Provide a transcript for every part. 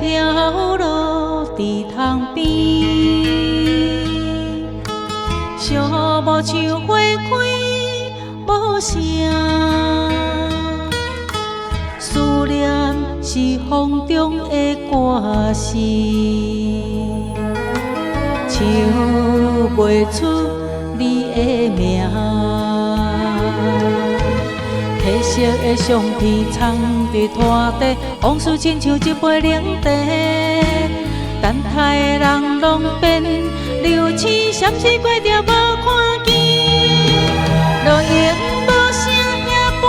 条路伫塘边，小木树花开无声，思念是风中的歌词，唱袂出你的名。褪色的相片藏伫拖地，往事亲像一杯冷茶，等待的人拢变流星，闪烁过着无看见，落叶无声也半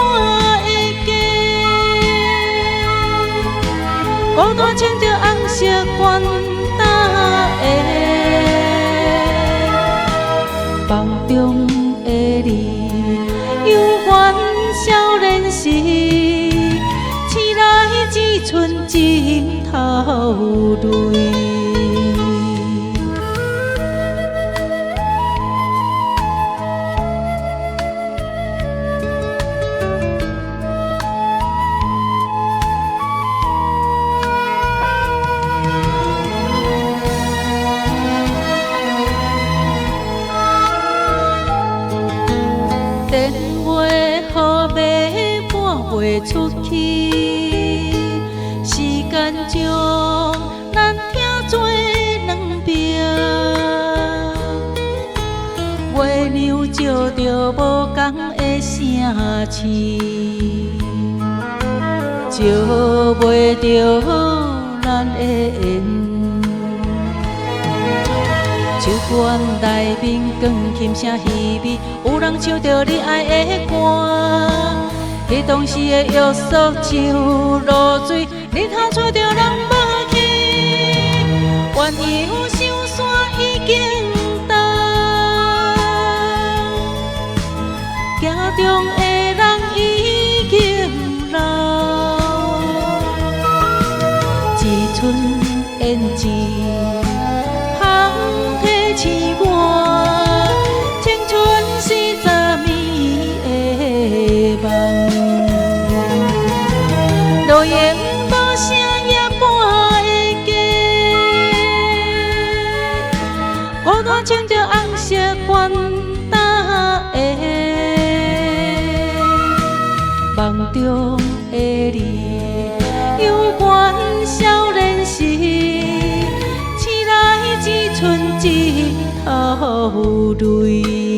会记，孤单穿着红色管搭的，梦中的你犹原少年时，醒来只剩枕头泪。电话号码拨袂出去，时间将咱听做两边，月亮照着无同的城市，照袂着咱的缘。酒馆内面光琴声稀微，有人唱着你爱的歌。彼当时的约束像露水，日头吹着人无去。原有上山已经重，行中的人已经老，一寸胭脂。凄寒，青春是昨暝的梦，落叶无声也半会记，孤单穿着红色管搭的，梦中的你犹原少年时，醒来只剩枕头泪。